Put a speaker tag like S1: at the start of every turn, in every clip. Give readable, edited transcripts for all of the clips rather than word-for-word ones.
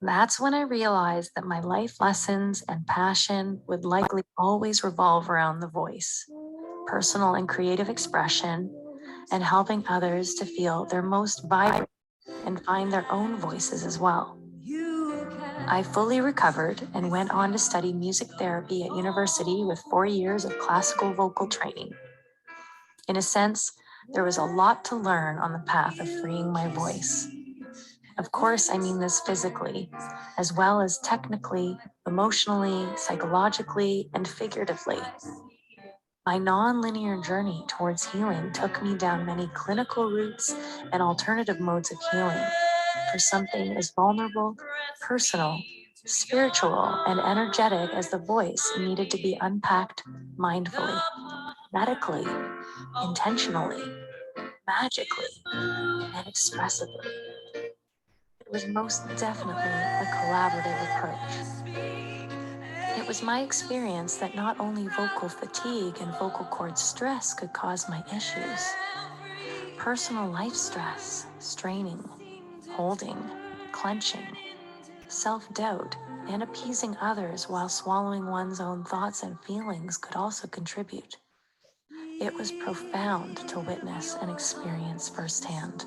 S1: That's when I realized that my life lessons and passion would likely always revolve around the voice, personal and creative expression, and helping others to feel their most vibrant and find their own voices as well. I fully recovered and went on to study music therapy at university with 4 years of classical vocal training. In a sense, there was a lot to learn on the path of freeing my voice. Of course, I mean this physically, as well as technically, emotionally, psychologically, and figuratively. My non-linear journey towards healing took me down many clinical routes and alternative modes of healing for something as vulnerable, personal, spiritual, and energetic as the voice needed to be unpacked mindfully, medically, intentionally, magically, and expressively. It was most definitely a collaborative approach. It was my experience that not only vocal fatigue and vocal cord stress could cause my issues, personal life stress, straining, holding, clenching, self-doubt, and appeasing others while swallowing one's own thoughts and feelings could also contribute. It was profound to witness and experience firsthand.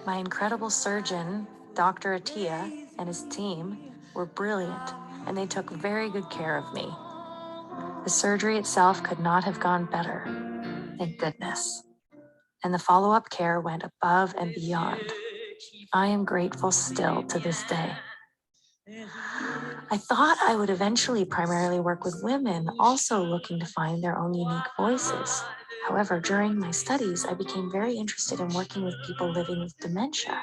S1: My incredible surgeon, Dr. Attia, and his team were brilliant, and they took very good care of me. The surgery itself could not have gone better, thank goodness. And the follow-up care went above and beyond. I am grateful still to this day. I thought I would eventually primarily work with women also looking to find their own unique voices. However, during my studies, I became very interested in working with people living with dementia.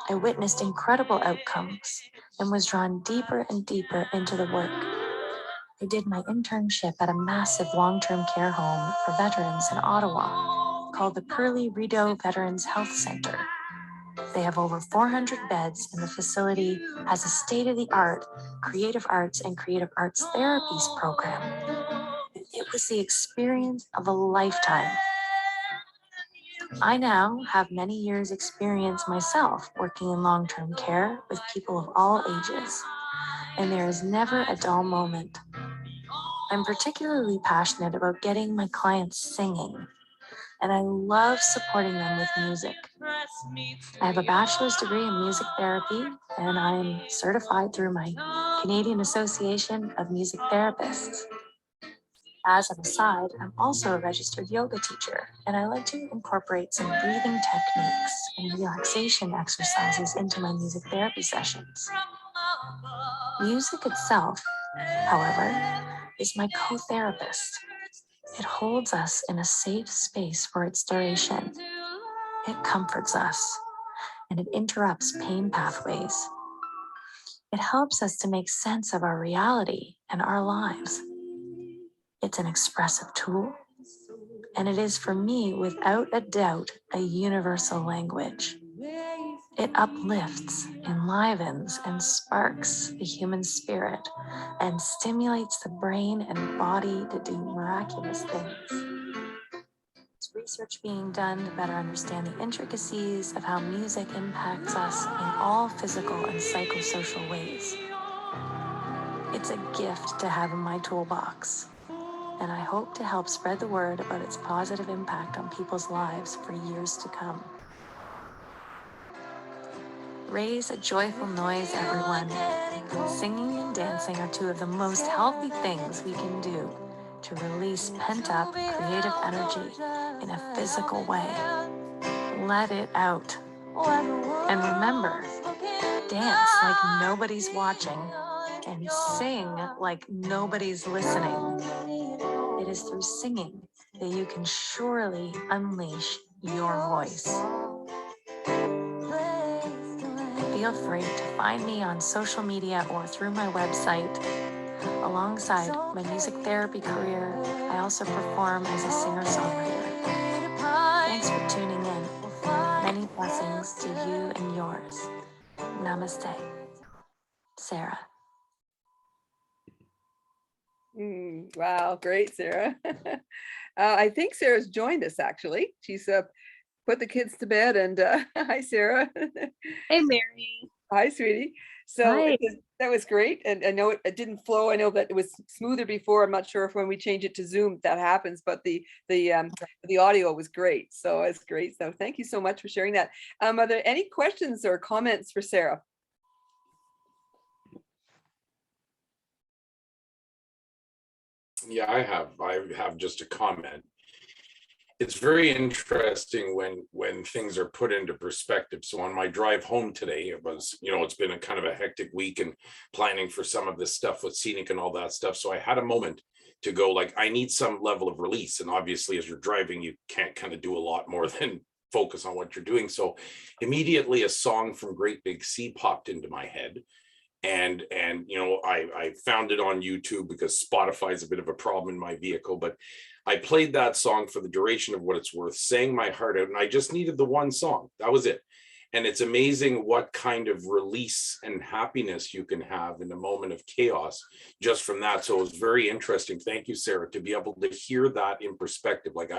S1: I witnessed incredible outcomes and was drawn deeper and deeper into the work. I did my internship at a massive long-term care home for veterans in Ottawa called the Curly Rideau Veterans Health Center. They have over 400 beds, and the facility has a state-of-the-art creative arts and creative arts therapies program. It was the experience of a lifetime. I now have many years' experience myself working in long-term care with people of all ages, and there is never a dull moment. I'm particularly passionate about getting my clients singing, and I love supporting them with music. I have a bachelor's degree in music therapy, and I'm certified through my Canadian Association of Music Therapists. As an aside, I'm also a registered yoga teacher, and I like to incorporate some breathing techniques and relaxation exercises into my music therapy sessions. Music itself, however, is my co-therapist. It holds us in a safe space for its duration. It comforts us, and it interrupts pain pathways. It helps us to make sense of our reality and our lives. It's an expressive tool, and it is for me, without a doubt, a universal language. It uplifts, enlivens, and sparks the human spirit and stimulates the brain and body to do miraculous things. There's research being done to better understand the intricacies of how music impacts us in all physical and psychosocial ways. It's a gift to have in my toolbox, and I hope to help spread the word about its positive impact on people's lives for years to come. Raise a joyful noise, everyone. Singing and dancing are two of the most healthy things we can do to release pent-up creative energy in a physical way. Let it out. And remember, dance like nobody's watching and sing like nobody's listening. It is through singing that you can surely unleash your voice. Feel free to find me on social media or through my website. Alongside my music therapy career, I also perform as a singer-songwriter. Thanks for tuning in. Many blessings to you and yours. Namaste. Sarah.
S2: Wow, great, Sarah. I think Sarah's joined us, actually. She's put the kids to bed, and hi, Sarah.
S3: Hey, Mary.
S2: Hi, sweetie. So
S1: Hi.
S2: that was great. And I know it didn't flow. I know that it was smoother before. I'm not sure if when we change it to Zoom that happens, but the audio was great. So it's great. So thank you so much for sharing that. Are there any questions or comments for Sarah?
S3: Yeah, I have just a comment. It's very interesting when things are put into perspective. So on my drive home today, it was, it's been a kind of a hectic week and planning for some of this stuff with scenic and all that stuff. So I had a moment to go, like, I need some level of release. And obviously, as you're driving, you can't kind of do a lot more than focus on what you're doing. So immediately a song from Great Big Sea popped into my head. And I found it on YouTube because Spotify is a bit of a problem in my vehicle, but I played that song for the duration of what it's worth, sang my heart out, and I just needed the one song. That was it. And it's amazing what kind of release and happiness you can have in a moment of chaos just from that. So it was very interesting. Thank you, Sarah, to be able to hear that in perspective. Like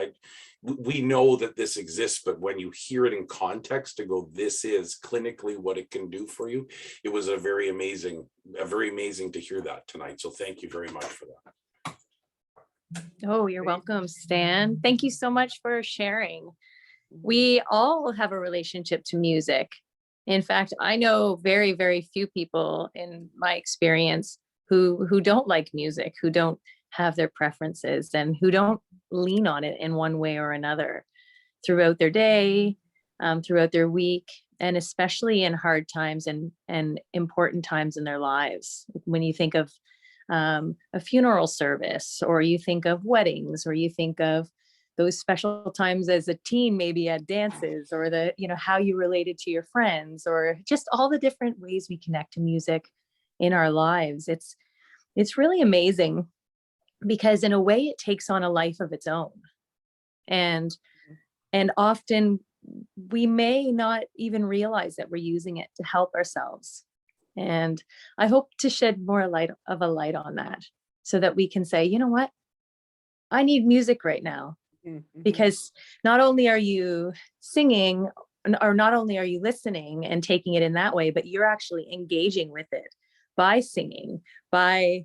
S3: we know that this exists, but when you hear it in context to go, this is clinically what it can do for you. It was very amazing to hear that tonight. So thank you very much for that.
S1: Oh, you're welcome, Stan. Thank you so much for sharing. We all have a relationship to music. In fact, I know very, very few people in my experience who don't like music, who don't have their preferences, and who don't lean on it in one way or another throughout their day, throughout their week, and especially in hard times and important times in their lives. When you think of a funeral service, or you think of weddings, or you think of those special times as a teen, maybe at dances, or how you related to your friends, or just all the different ways we connect to music in our lives. It's really amazing because in a way it takes on a life of its own. And often we may not even realize that we're using it to help ourselves. And I hope to shed more light on that, so that we can say, you know what, I need music right now.
S2: Mm-hmm.
S1: Because not only are you singing, or not only are you listening and taking it in that way, but you're actually engaging with it by singing, by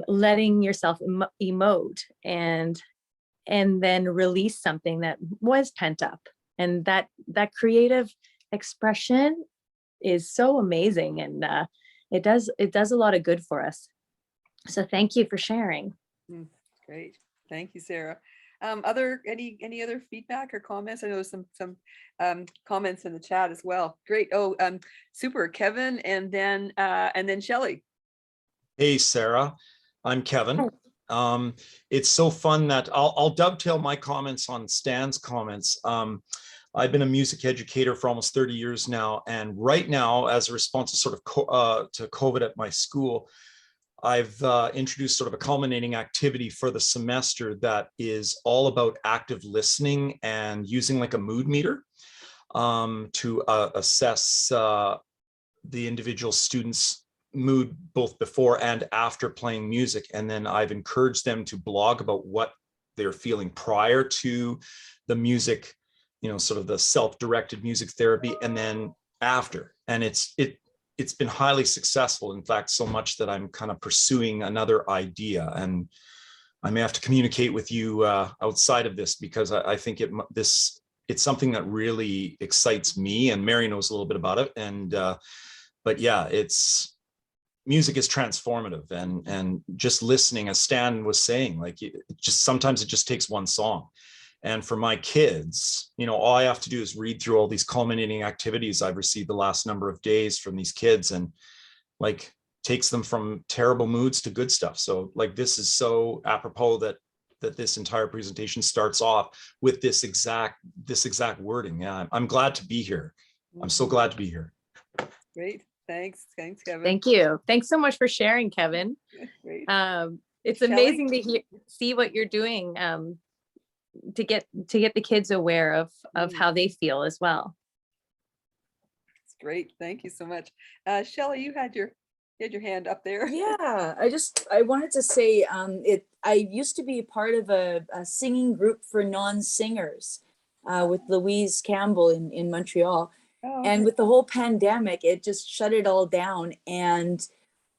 S1: letting yourself emote and then release something that was pent up. And that creative expression is so amazing, and it does a lot of good for us. So thank you for sharing.
S2: Great. Thank you, Sarah. Any other feedback or comments? I know there's some comments in the chat as well. Great. Oh, super. Kevin, and then Shelley.
S4: Hey, Sarah. I'm Kevin. It's so fun that I'll dovetail my comments on Stan's comments. I've been a music educator for almost 30 years now, and right now, as a response to sort of to COVID at my school, I've introduced sort of a culminating activity for the semester that is all about active listening and using like a mood meter to assess the individual student's mood both before and after playing music. And then I've encouraged them to blog about what they're feeling prior to the music, sort of the self-directed music therapy, and then after. And it's been highly successful. In fact, so much that I'm kind of pursuing another idea, and I may have to communicate with you outside of this, because I think it's something that really excites me, and Mary knows a little bit about it. And but yeah, music is transformative, and just listening, as Stan was saying, like sometimes it just takes one song. And for my kids, all I have to do is read through all these culminating activities I've received the last number of days from these kids, and like takes them from terrible moods to good stuff. So like, this is so apropos that this entire presentation starts off with this exact wording. Yeah, I'm glad to be here. I'm so glad to be here.
S2: Great. Thanks, Kevin.
S1: Thank you. Thanks so much for sharing, Kevin.
S2: Great.
S1: It's
S2: Shelley?
S1: amazing to see what you're doing to get the kids aware of how they feel as well.
S2: It's great. Thank you so much. Shelley, you had your hand up there.
S5: Yeah, I wanted to say I used to be part of a singing group for non-singers with Louise Campbell in Montreal.
S2: Oh,
S5: And
S2: okay.
S5: with the whole pandemic, it just shut it all down. And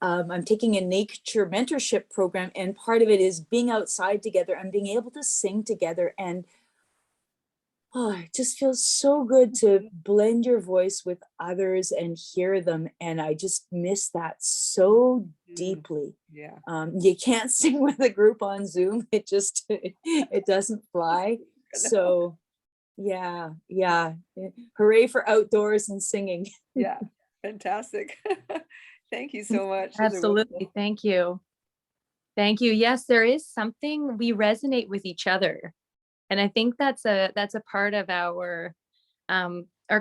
S5: I'm taking a nature mentorship program, and part of it is being outside together and being able to sing together. And oh, it just feels so good to blend your voice with others and hear them. And I just miss that so deeply.
S2: Yeah.
S5: You can't sing with a group on Zoom. It just, it doesn't fly. So yeah. Hooray for outdoors and singing.
S2: Yeah. Fantastic. Thank you so much. Those are
S6: Absolutely.
S2: wonderful.
S6: Thank you. Thank you. Yes, there is something, we resonate with each other. And I think that's a part of our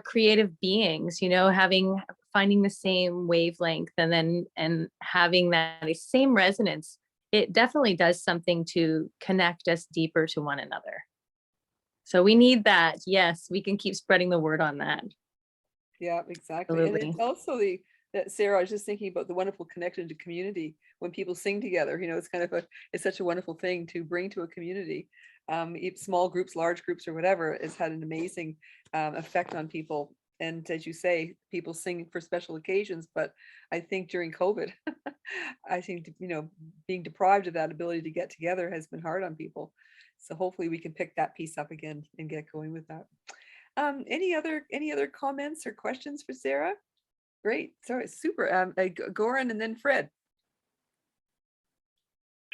S6: creative beings, you know, finding the same wavelength and having that same resonance. It definitely does something to connect us deeper to one another. So we need that. Yes, we can keep spreading the word on that.
S2: Yeah, exactly. And
S6: Absolutely.
S2: it's also that Sarah, I was just thinking about the wonderful connection to community when people sing together. You know, it's kind of it's such a wonderful thing to bring to a community. Small groups, large groups, or whatever, has had an amazing effect on people. And as you say, people sing for special occasions. But I think during COVID, I think, you know, being deprived of that ability to get together has been hard on people. So hopefully we can pick that piece up again and get going with that. Any other comments or questions for Sarah? Great, sorry, super. Goran and then Fred.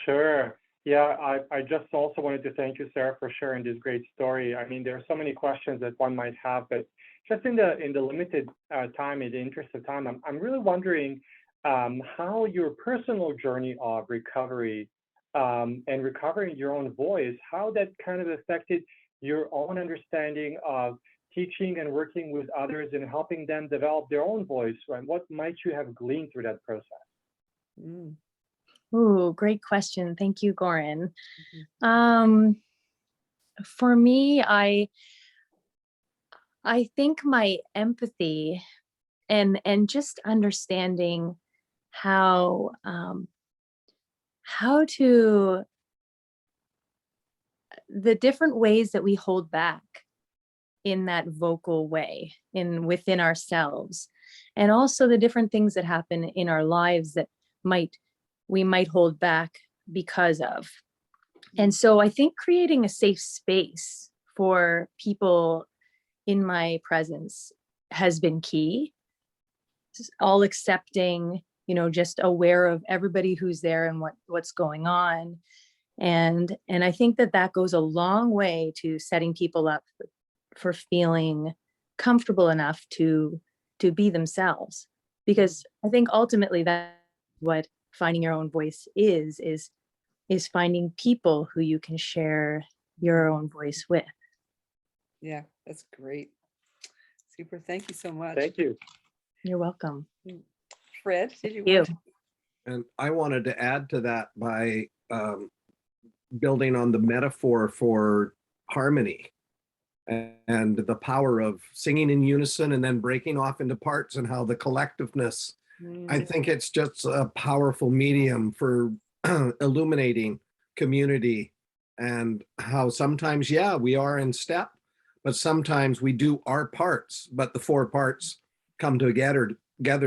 S7: Sure. Yeah, I just also wanted to thank you, Sarah, for sharing this great story. I mean, there are so many questions that one might have, but just in the limited time, in the interest of time, I'm really wondering how your personal journey of recovery and recovering your own voice, how that kind of affected your own understanding of teaching and working with others and helping them develop their own voice, right? What might you have gleaned through that process?
S2: Mm.
S6: Ooh, great question. Thank you, Goran.
S2: Mhm.
S6: For me, I think my empathy and just understanding how to the different ways that we hold back in that vocal way within ourselves, and also the different things that happen in our lives that we might hold back because of. And so I think creating a safe space for people in my presence has been key. All accepting, you know, just aware of everybody who's there and what's going on. And I think that goes a long way to setting people up for feeling comfortable enough to be themselves. Because I think ultimately that's what finding your own voice is finding people who you can share your own voice with.
S2: Yeah, that's great. Super. Thank you so much.
S7: Thank you.
S6: You're welcome.
S2: Fred, did you
S6: You.
S2: want to?
S8: And I wanted to add to that by building on the metaphor for harmony and the power of singing in unison and then breaking off into parts, and how the collectiveness, I think it's just a powerful medium for illuminating community, and how sometimes, yeah, we are in step, but sometimes we do our parts, but the four parts come together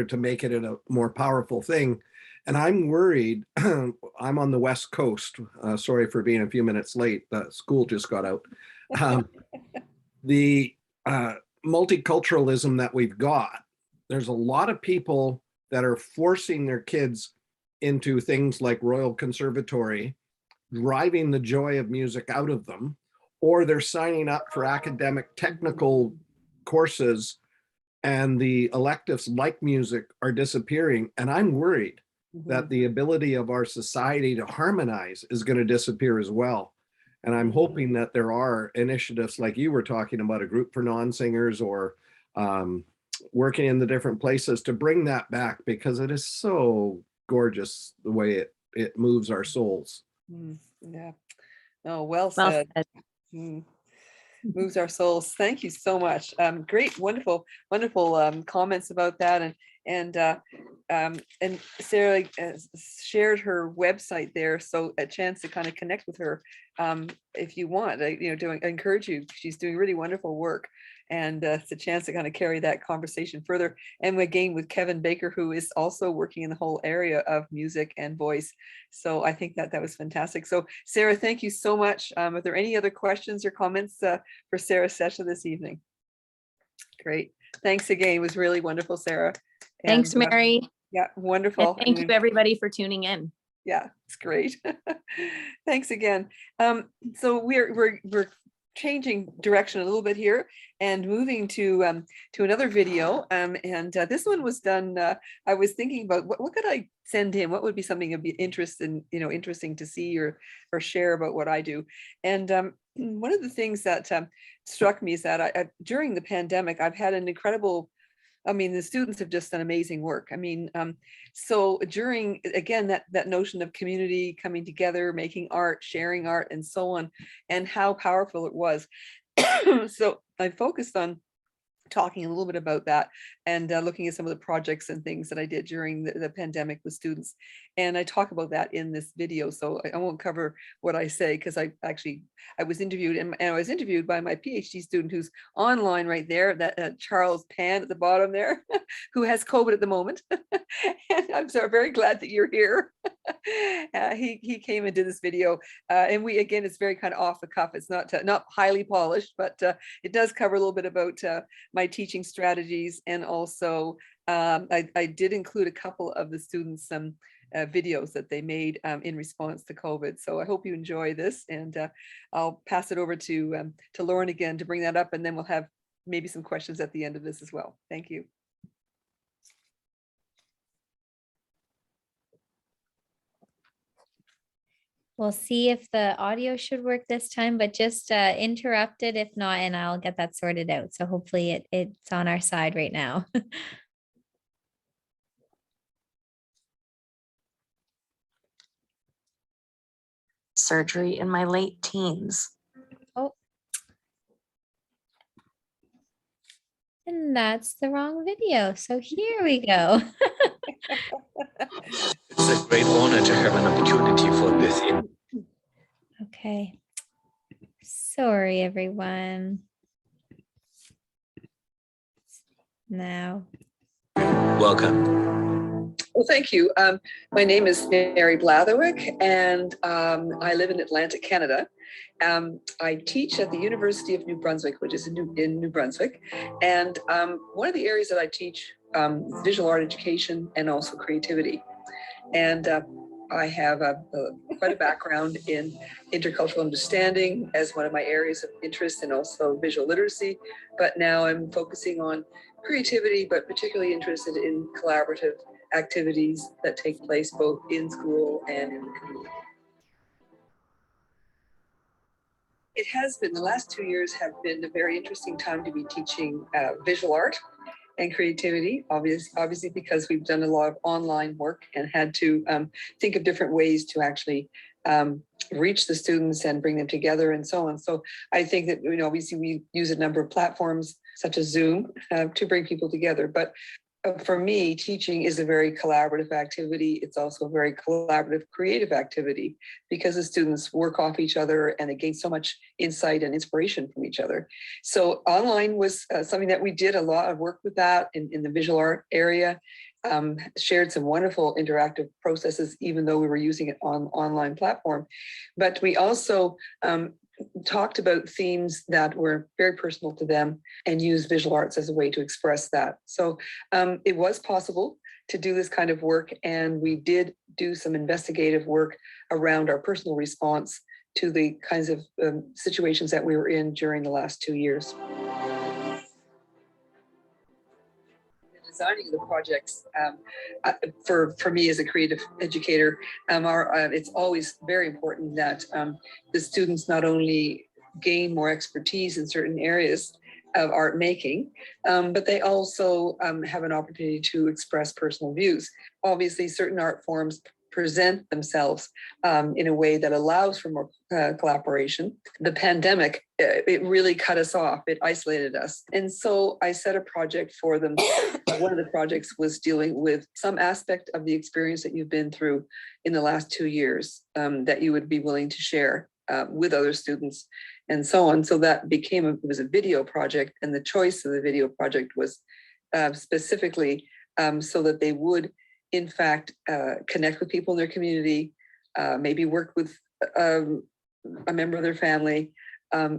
S8: to make it a more powerful thing. And I'm worried, I'm on the West Coast, sorry for being a few minutes late, the school just got out. The multiculturalism that we've got, there's a lot of people that are forcing their kids into things like Royal Conservatory, driving the joy of music out of them, or they're signing up for academic technical courses and the electives like music are disappearing. And I'm worried that the ability of our society to harmonize is going to disappear as well. And I'm hoping that there are initiatives like you were talking about, a group for non-singers, or working in the different places to bring that back, because it is so gorgeous the way it moves our souls.
S2: Yeah. Oh, well said. Moves our souls. Thank you so much. Great, wonderful comments about that. And Sarah shared her website there, so a chance to kind of connect with her if you want. I encourage you. She's doing really wonderful work, and it's a chance to kind of carry that conversation further. And again, with Kevin Baker, who is also working in the whole area of music and voice. So I think that that was fantastic. So Sarah, thank you so much. Are there any other questions or comments for Sarah's session this evening? Great. Thanks again. It was really wonderful, Sarah.
S6: Thanks,
S2: And,
S6: Mary.
S2: yeah, wonderful.
S6: And thank you everybody for tuning in.
S2: Yeah, it's great. Thanks again. So we're changing direction a little bit here and moving to another video. This one was done. I was thinking about what could I send him? What would be something that'd be interesting to see or share about what I do. And one of the things that struck me is that during the pandemic, I've had an incredible. I mean, the students have just done amazing work. I mean, so during, again, that notion of community coming together, making art, sharing art, and so on, and how powerful it was. So I focused on talking a little bit about that and looking at some of the projects and things that I did during the pandemic with students. And I talk about that in this video. So I won't cover what I say because I was interviewed and I was interviewed by my PhD student who's online right there, that Charles Pan at the bottom there, who has COVID at the moment. And I'm so very glad that you're here. He came and did this video. And again, it's very kind of off the cuff. It's not highly polished, but it does cover a little bit about my teaching strategies. And also I did include a couple of the students' videos that they made in response to COVID. So I hope you enjoy this, and I'll pass it over to Lauren again to bring that up, and then we'll have maybe some questions at the end of this as well. Thank you.
S9: We'll see if the audio should work this time, but just interrupted if not, and I'll get that sorted out. So hopefully it's on our side right now.
S1: Surgery in my late teens.
S9: Oh. And that's the wrong video. So here we go.
S10: It's a great honor to have an opportunity for this.
S9: Okay. Sorry, everyone. Now.
S10: Welcome.
S2: Well, thank you. My name is Mary Blatherwick, and I live in Atlantic, Canada. I teach at the University of New Brunswick, which is in New Brunswick. And one of the areas that I teach is visual art education and also creativity. And I have quite a background in intercultural understanding as one of my areas of interest, and also visual literacy. But now I'm focusing on creativity, but particularly interested in collaborative activities that take place both in school and in the community. It has been, the last 2 years have been a very interesting time to be teaching visual art and creativity, obviously because we've done a lot of online work and had to think of different ways to actually reach the students and bring them together and so on. So I think that, obviously we use a number of platforms such as Zoom to bring people together. But for me, teaching is a very collaborative activity. It's also a very collaborative, creative activity because the students work off each other and they gain so much insight and inspiration from each other. So online was something that we did a lot of work with that in the visual art area, shared some wonderful interactive processes, even though we were using it on online platform. But we also talked about themes that were very personal to them and used visual arts as a way to express that. So it was possible to do this kind of work, and we did do some investigative work around our personal response to the kinds of situations that we were in during the last 2 years. Designing the projects for me as a creative educator, it's always very important that the students not only gain more expertise in certain areas of art making, but they also have an opportunity to express personal views. Obviously, certain art forms present themselves in a way that allows for more collaboration. The pandemic, it really cut us off. It isolated us. And so I set a project for them. One of the projects was dealing with some aspect of the experience that you've been through in the last 2 years that you would be willing to share. with other students and so on. So that became, it was a video project, and the choice of the video project was specifically so that they would, in fact, connect with people in their community, maybe work with a member of their family,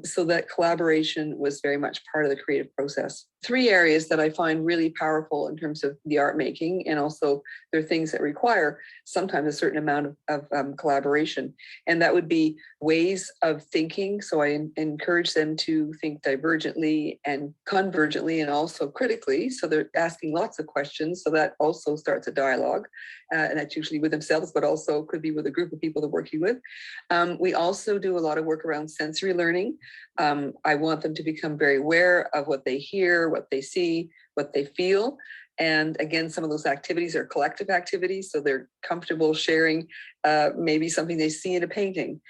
S2: so that collaboration was very much part of the creative process. 3 areas that I find really powerful in terms of the art making, and also there are things that require sometimes a certain amount of collaboration, and that would be ways of thinking. So I encourage them to think divergently and convergently and also critically. So they're asking lots of questions. So that also starts a dialogue, and that's usually with themselves, but also could be with a group of people they're working with. We also do a lot of work around sensory learning. I want them to become very aware of what they hear, what they see, what they feel. And again, some of those activities are collective activities, so they're comfortable sharing maybe something they see in a painting,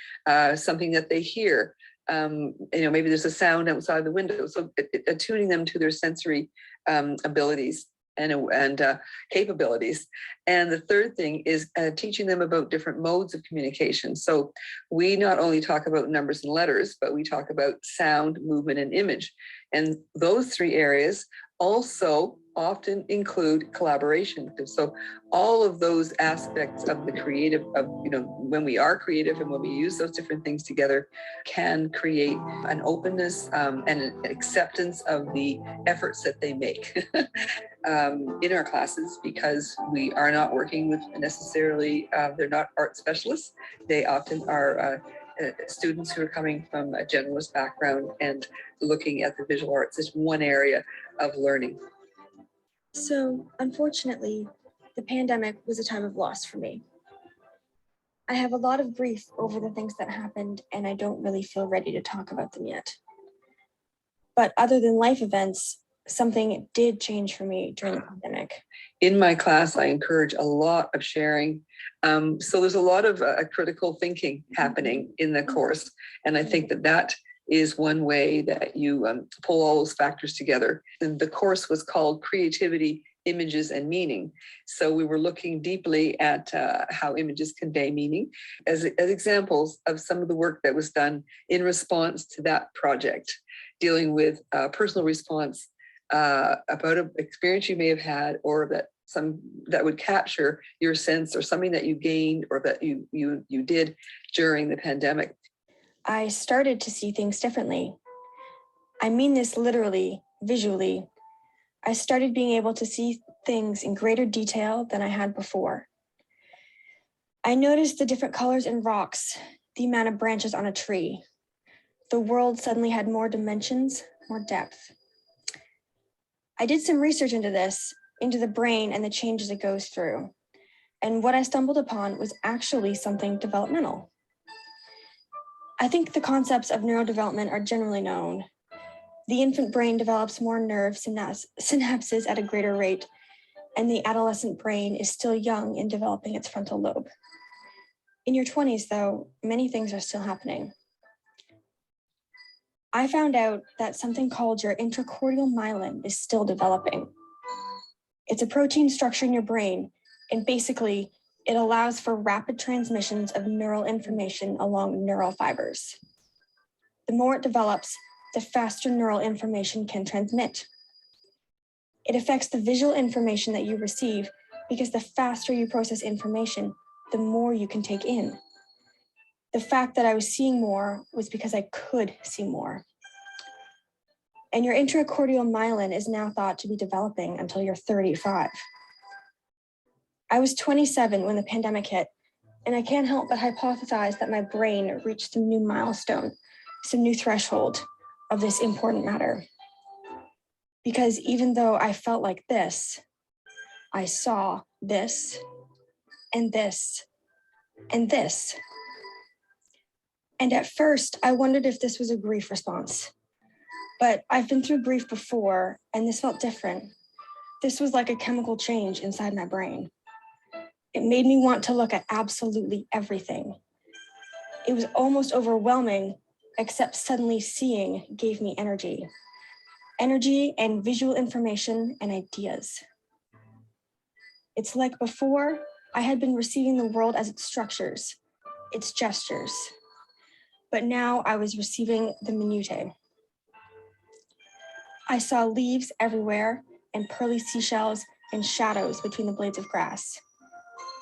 S2: something that they hear. Maybe there's a sound outside the window. So attuning them to their sensory abilities and capabilities. And the third thing is teaching them about different modes of communication. So we not only talk about numbers and letters, but we talk about sound, movement, and image. And those 3 areas also often include collaboration. So all of those aspects of the creative, of when we are creative and when we use those different things together, can create an openness and an acceptance of the efforts that they make in our classes, because we are not working with necessarily, they're not art specialists. They often are students who are coming from a generalist background and looking at the visual arts as one area of learning.
S1: So, unfortunately, the pandemic was a time of loss for me. I have a lot of grief over the things that happened, and I don't really feel ready to talk about them yet. But other than life events, something did change for me during the pandemic.
S2: In my class, I encourage a lot of sharing. So there's a lot of critical thinking happening in the course. And I think that is one way that you pull all those factors together. And the course was called Creativity, Images, and Meaning. So we were looking deeply at how images convey meaning as examples of some of the work that was done in response to that project, dealing with personal response about an experience you may have had, or that would capture your sense, or something that you gained or that you did during the pandemic.
S1: I started to see things differently. I mean this literally, visually. I started being able to see things in greater detail than I had before. I noticed the different colors in rocks, the amount of branches on a tree. The world suddenly had more dimensions, more depth. I did some research into this, into the brain and the changes it goes through. And what I stumbled upon was actually something developmental. I think the concepts of neurodevelopment are generally known. The infant brain develops more nerve synapses at a greater rate, and the adolescent brain is still young in developing its frontal lobe. In your 20s, though, many things are still happening. I found out that something called your intracortical myelin is still developing. It's a protein structure in your brain, and basically, it allows for rapid transmissions of neural information along neural fibers. The more it develops, the faster neural information can transmit. It affects the visual information that you receive, because the faster you process information, the more you can take in. The fact that I was seeing more was because I could see more. And your intracortical myelin is now thought to be developing until you're 35. I was 27 when the pandemic hit, and I can't help but hypothesize that my brain reached some new milestone, some new threshold of this important matter. Because even though I felt like this, I saw this, and this, and this. And at first, I wondered if this was a grief response. But I've been through grief before, and this felt different. This was like a chemical change inside my brain. It made me want to look at absolutely everything. It was almost overwhelming, except suddenly seeing gave me energy. Energy and visual information and ideas. It's like before, I had been receiving the world as its structures, its gestures.
S11: but now I was receiving the minutiae. I saw leaves everywhere and pearly seashells and shadows between the blades of grass.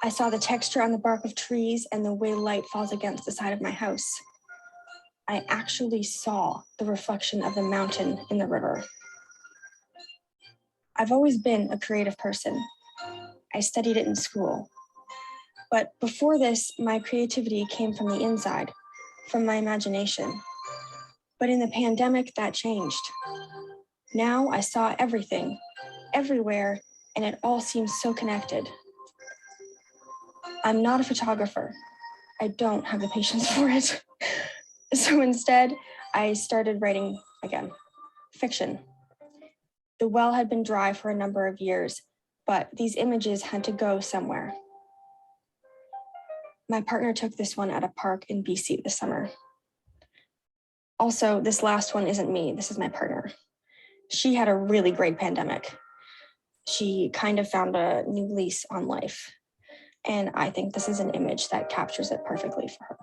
S11: I saw the texture on the bark of trees and the way light falls against the side of my house. I actually saw the reflection of the mountain in the river. I've always been a creative person. I studied it in school. But before this, my creativity came from the inside, from my imagination. But in the pandemic, that changed. Now I saw everything, everywhere, and it all seems so connected. I'm not a photographer. I don't have the patience for it. So instead, I started writing again, fiction. The well had been dry for a number of years, but these images had to go somewhere. My partner took this one at a park in BC this summer. Also, this last one isn't me, this is my partner. She had a really great pandemic. She kind of found a new lease on life. And I think this is an image that captures it perfectly for her.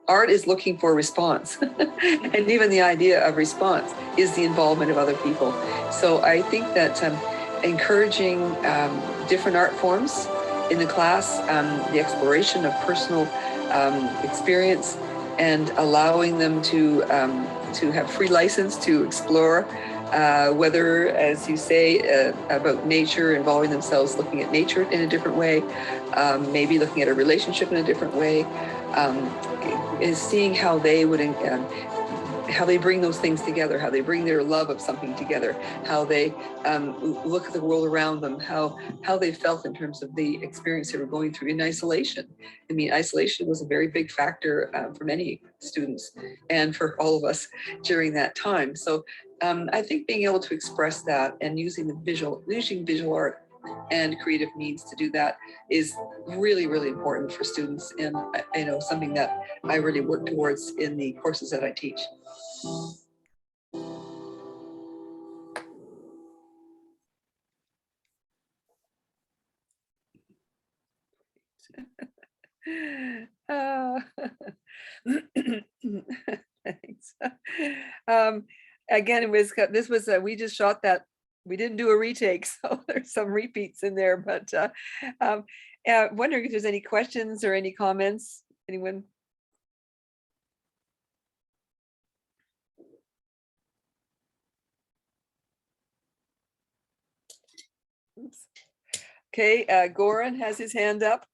S2: Art is looking for response. And even the idea of response is the involvement of other people. So I think that encouraging different art forms in the class, the exploration of personal experience, and allowing them to have free license to explore, whether, as you say, about nature, involving themselves, looking at nature in a different way, maybe looking at a relationship in a different way, is seeing how they would how they bring those things together, how they bring their love of something together, how they look at the world around them, how they felt in terms of the experience they were going through in isolation. I mean, isolation was a very big factor for many students and for all of us during that time. So I think being able to express that and using visual art and creative means to do that is really, really important for students, and I know something that I really work towards in the courses that I teach. Thanks. Again, we just shot that. We didn't do a retake, so there's some repeats in there, but wondering if there's any questions or any comments. Anyone? Oops. Okay, Goran has his hand up.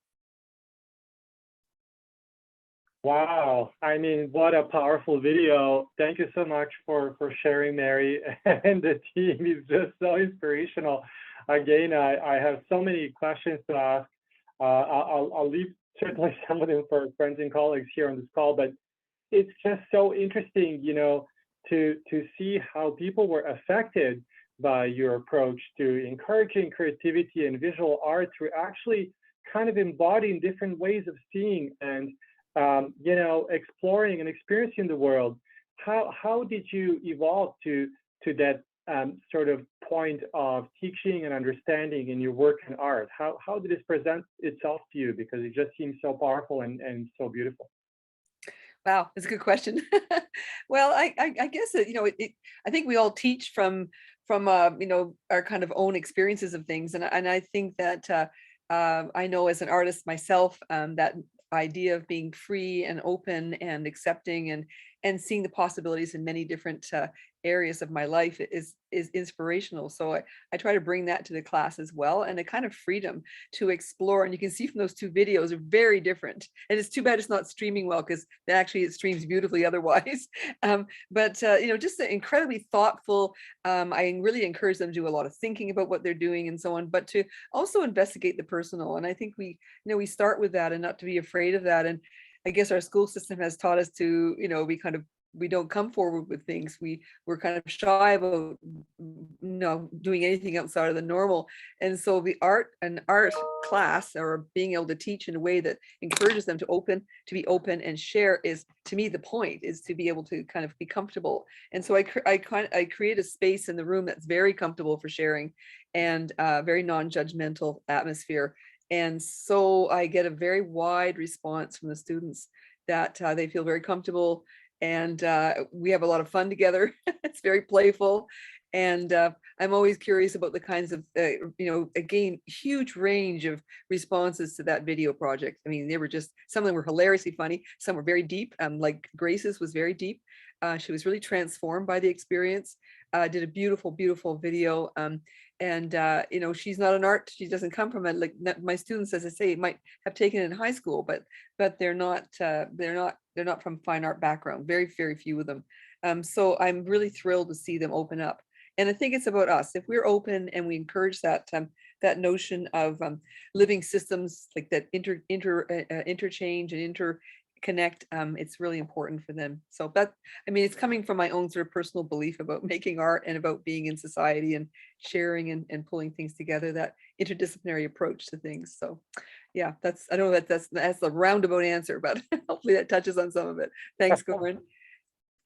S7: Wow, I mean, what a powerful video. Thank you so much for sharing, Mary, and the team is just so inspirational. Again, I have so many questions to ask. I'll leave certainly some of them for friends and colleagues here on this call, but it's just so interesting, you know, to see how people were affected by your approach to encouraging creativity and visual art through actually kind of embodying different ways of seeing and you know, exploring and experiencing the world. How did you evolve to that sort of point of teaching and understanding in your work in art? How did this present itself to you? Because it just seems so powerful and so beautiful.
S2: Wow, that's a good question. Well, I guess that, you know, I think we all teach from you know, our kind of own experiences of things, and I think that I know as an artist myself that idea of being free and open and accepting and seeing the possibilities in many different areas of my life is inspirational. So I try to bring that to the class as well, and a kind of freedom to explore. And you can see from those two videos are very different. And it's too bad it's not streaming well, because actually it streams beautifully otherwise. But you know, just incredibly thoughtful. I really encourage them to do a lot of thinking about what they're doing and so on, but to also investigate the personal. And I think we start with that and not to be afraid of that. And I guess our school system has taught us to, you know, we don't come forward with things. We're kind of shy about, you know, doing anything outside of the normal. And so the art class, or being able to teach in a way that encourages them to be open and share, is, to me, the point is to be able to kind of be comfortable. And so I create a space in the room that's very comfortable for sharing, and very non-judgmental atmosphere. And so I get a very wide response from the students that they feel very comfortable, and we have a lot of fun together. It's very playful, and I'm always curious about the kinds of you know, again, huge range of responses to that video project. I mean, they were just, some of them were hilariously funny, some were very deep. Like Grace's was very deep. She was really transformed by the experience. Did a beautiful video. And you know, she's not an art, she doesn't come from it. Like my students, as I say, might have taken it in high school, but they're not from fine art background. Very few of them. So I'm really thrilled to see them open up. And I think it's about us. If we're open and we encourage that that notion of living systems, like that interchange and interconnect, it's really important for them. So that, I mean, it's coming from my own sort of personal belief about making art and about being in society and sharing and pulling things together, that interdisciplinary approach to things. So yeah, I don't know that that's a roundabout answer, but hopefully that touches on some of it. Thanks, Goran.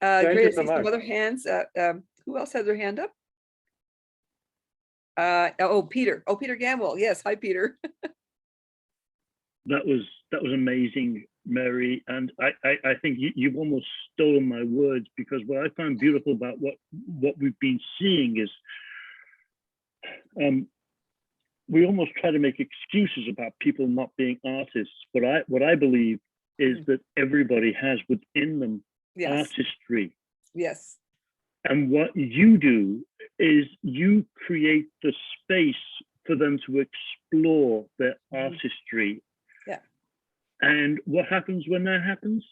S2: Great, I see some other hands. Who else has their hand up? Peter. Peter Gamble. Yes, hi, Peter.
S12: That was amazing, Mary, and I think you've almost stolen my words, because what I find beautiful about what we've been seeing is we almost try to make excuses about people not being artists, but what I believe is that everybody has within them artistry.
S2: Yes.
S12: And what you do is you create the space for them to explore their artistry.
S2: Yeah.
S12: And what happens when that happens?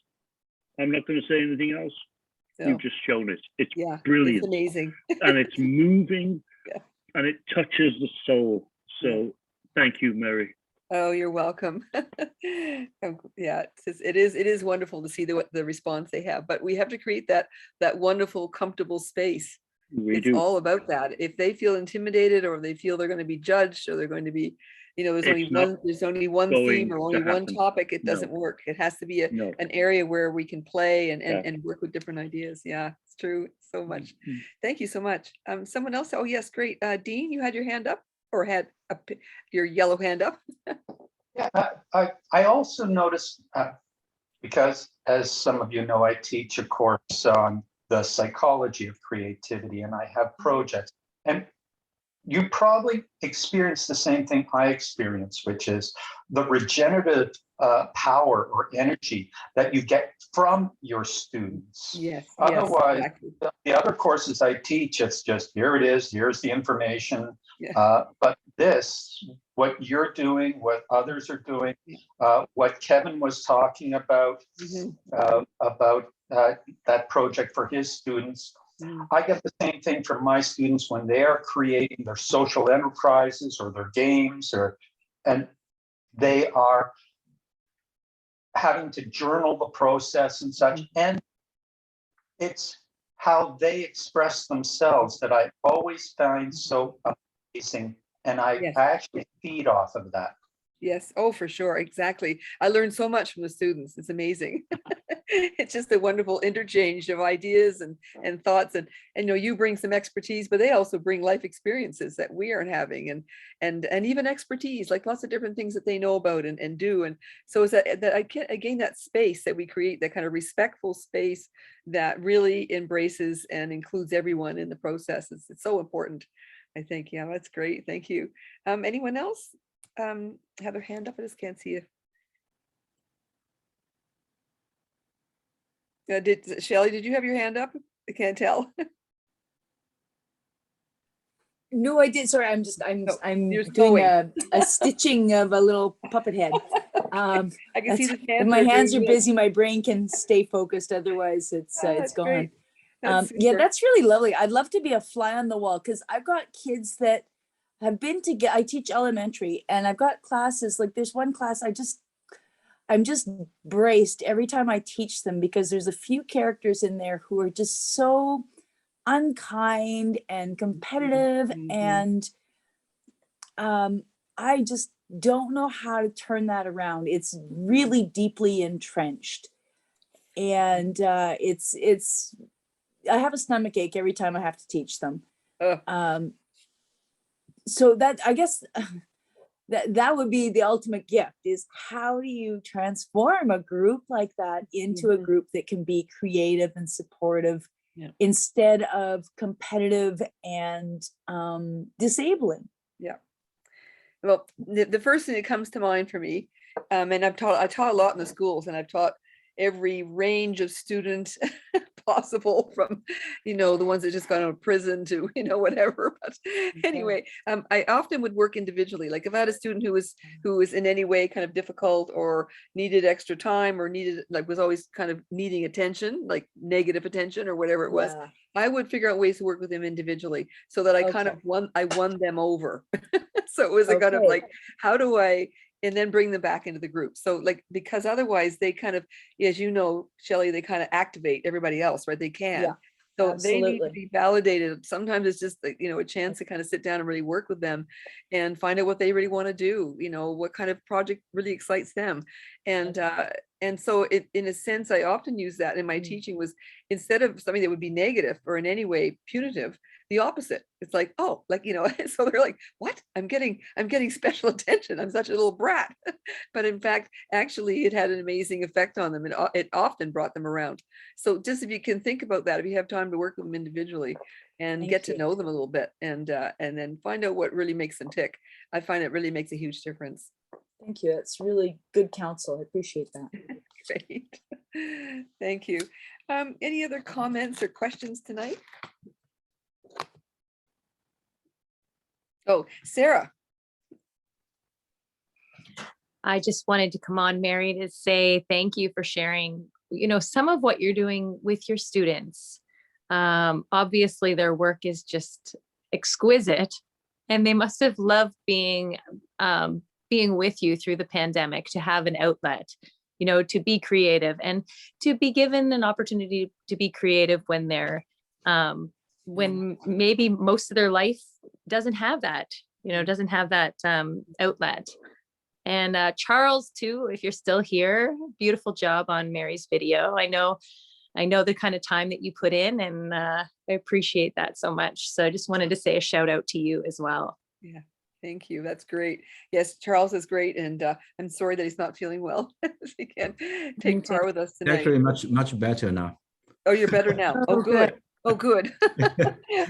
S12: I'm not going to say anything else. You've just shown it. It's
S2: Yeah,
S12: brilliant.
S2: it's amazing.
S12: And it's moving,
S2: Yeah.
S12: and it touches the soul. So thank you, Mary.
S2: Oh, you're welcome. Yeah, it is wonderful to see the response they have, but we have to create that wonderful, comfortable space. It's all about that. If they feel intimidated, or they feel they're going to be judged, or they're going to be, there's only one theme or only one topic, it doesn't work. It has to be an area where we can play and work with different ideas. Yeah, it's true so much. Thank you so much. Someone else. Oh yes, great. Dean, you had your hand up, or had your yellow hand up.
S13: Yeah, I also noticed, because as some of you know, I teach a course on the psychology of creativity, and I have projects, and you probably experience the same thing I experience, which is the regenerative power or energy that you get from your students.
S2: Yes.
S13: Otherwise,
S2: yes, exactly.
S13: the other courses I teach, it's just, here it is, here's the information.
S2: Yeah.
S13: But this, what you're doing, what others are doing, what Kevin was talking about, that project for his students, I get the same thing from my students when they are creating their social enterprises or their games, and they are having to journal the process and such. And it's how they express themselves that I always find so amazing. And I actually feed off of that.
S2: Yes. Oh, for sure. Exactly. I learned so much from the students. It's amazing. It's just a wonderful interchange of ideas and thoughts. And you bring some expertise, but they also bring life experiences that we aren't having, and even expertise, like lots of different things that they know about and do. And so it's that I gain that space that we create, that kind of respectful space that really embraces and includes everyone in the process. It's so important, I think. Yeah, that's great. Thank you. Anyone else? Have their hand up. I just can't see it. Shelley, did you have your hand up? I can't tell.
S5: No, I did. Sorry, I'm
S2: you're
S5: doing a stitching of a little puppet head.
S2: I can see the hands.
S5: If my hands are busy, my brain can stay focused. Otherwise, it's gone. Yeah, that's really lovely. I'd love to be a fly on the wall, because I've got kids that have been to I teach elementary, and I've got classes, like there's one class I'm just braced every time I teach them, because there's a few characters in there who are just so unkind and competitive, and I just don't know how to turn that around. It's really deeply entrenched, and it's I have a stomach ache every time I have to teach them. So that, I guess, that would be the ultimate gift, is how do you transform a group like that into a group that can be creative and supportive instead of competitive and disabling.
S2: Yeah. Well, the first thing that comes to mind for me, and I taught a lot in the schools, and I've taught every range of student possible, from the ones that just got out of prison to whatever. But anyway, I often would work individually. Like if I had a student who was in any way kind of difficult, or needed extra time, or was always kind of needing attention, like negative attention or whatever it was, I would figure out ways to work with them individually, so that I kind of won them over. So it was a kind of like, how do I, and then bring them back into the group. So like, because otherwise they kind of, as you know, Shelley, they kind of activate everybody else, right? They can. Yeah, so absolutely. They need to be validated. Sometimes it's just, a chance to kind of sit down and really work with them and find out what they really want to do, what kind of project really excites them. And so in a sense, I often use that in my teaching, was instead of something that would be negative or in any way punitive, the opposite. It's like, so they're like, what? I'm getting special attention. I'm such a little brat. But in fact, actually it had an amazing effect on them, and it often brought them around. So just if you can think about that, if you have time to work with them individually and get to know them a little bit, and then find out what really makes them tick, I find it really makes a huge difference.
S5: Thank you. That's really good counsel. I appreciate that.
S2: Great. Thank you. Any other comments or questions tonight? Oh, Sarah.
S6: I just wanted to come on, Mary, to say thank you for sharing some of what you're doing with your students, obviously their work is just exquisite, and they must have loved being with you through the pandemic, to have an outlet, to be creative and to be given an opportunity to be creative when they're when maybe most of their life doesn't have that, outlet. And Charles too, if you're still here, beautiful job on Mary's video. I know the kind of time that you put in, and I appreciate that so much. So I just wanted to say a shout out to you as well.
S2: Yeah, thank you. That's great. Yes, Charles is great, and I'm sorry that he's not feeling well. He can't take part with us tonight.
S14: Actually, much better now.
S2: Oh, you're better now. Oh, good. Oh, good.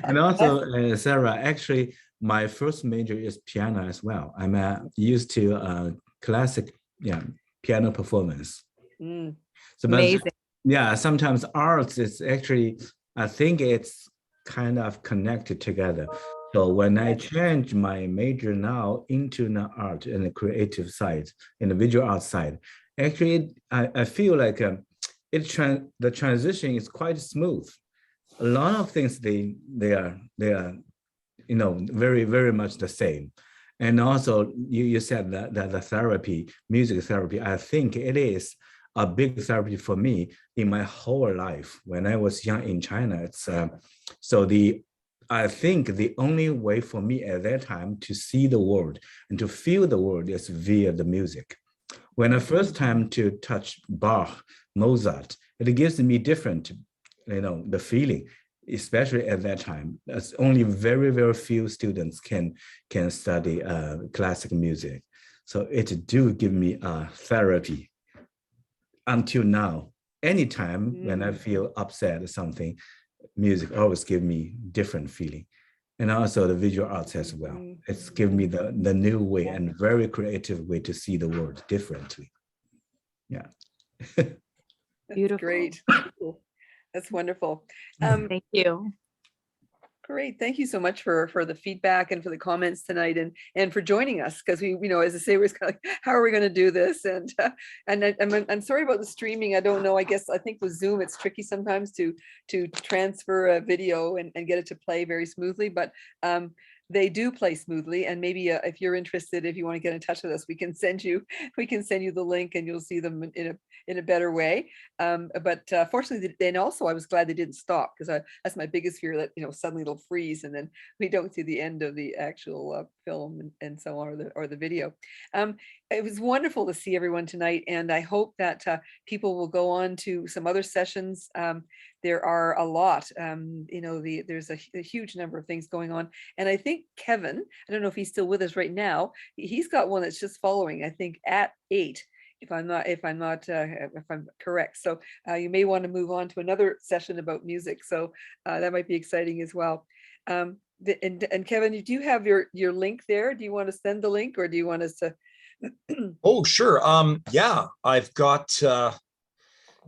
S14: And also, Sarah, actually, my first major is piano as well. I'm used to classic, piano performance.
S2: Mm.
S14: So,
S6: amazing.
S14: Yeah, sometimes arts is actually, I think it's kind of connected together. So when I change my major now into the art and the creative side, in the visual art side, actually, I feel like the transition is quite smooth. A lot of things they are very, very much the same. And also you said that the therapy, music therapy, I think it is a big therapy for me in my whole life. When I was young in China, it's I think the only way for me at that time to see the world and to feel the world is via the music. When I first time to touch Bach, Mozart, it gives me different, the feeling, especially at that time. As only very, very few students can study classical music. So it do give me a therapy. Until now, anytime when I feel upset or something, music always give me different feeling. And also the visual arts as well. It's given me the new way and very creative way to see the world differently. Yeah.
S2: Beautiful. Great. That's wonderful.
S6: Thank you.
S2: Great. Thank you so much for the feedback and for the comments tonight, and for joining us, because we, as I say, we're kind of like, how are we going to do this? And I'm sorry about the streaming. I don't know. I think with Zoom, it's tricky sometimes to transfer a video and get it to play very smoothly, but they do play smoothly. And maybe if you're interested, if you want to get in touch with us, we can send you the link, and you'll see them in a better way. But fortunately, then also I was glad they didn't stop, because that's my biggest fear, that suddenly it'll freeze and then we don't see the end of the actual film and so on, or the video. It was wonderful to see everyone tonight, and I hope that people will go on to some other sessions. There are a lot, there's a huge number of things going on. And I think Kevin, I don't know if he's still with us right now, he's got one that's just following, I think at 8, if I'm correct. So you may want to move on to another session about music. So that might be exciting as well. And Kevin, do you have your link there? Do you want to send the link, or do you want us to?
S4: Oh, sure. Yeah, I've got,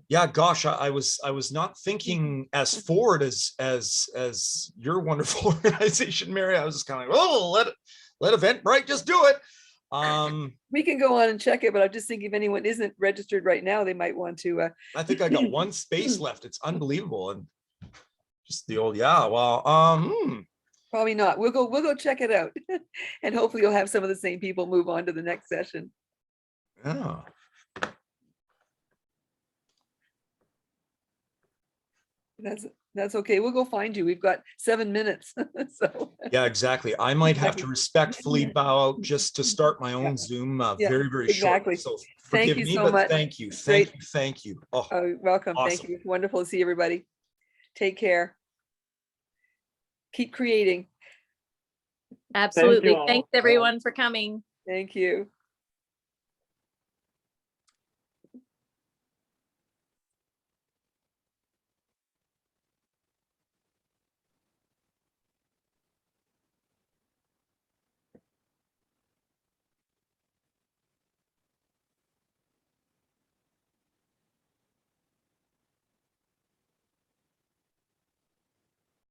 S4: yeah, gosh, I was not thinking as forward as your wonderful organization, Mary. I was just kind of like, oh, let Eventbrite just do it.
S2: We can go on and check it, but I'm just thinking if anyone isn't registered right now, they might want to.
S4: I think I got one space left. It's unbelievable, and just the old, yeah. Well,
S2: probably not. We'll go check it out, and hopefully you'll have some of the same people move on to the next session.
S4: Yeah.
S2: That's okay. We'll go find you. We've got 7 minutes. So
S4: yeah, exactly. I might have to respectfully bow out just to start my own Zoom very, very
S2: exactly.
S4: short. So
S2: thank you so much.
S4: Thank you.
S2: Oh, welcome. Awesome. Thank you. Wonderful to see everybody. Take care. Keep creating.
S6: Absolutely. Thanks everyone for coming.
S2: Thank you.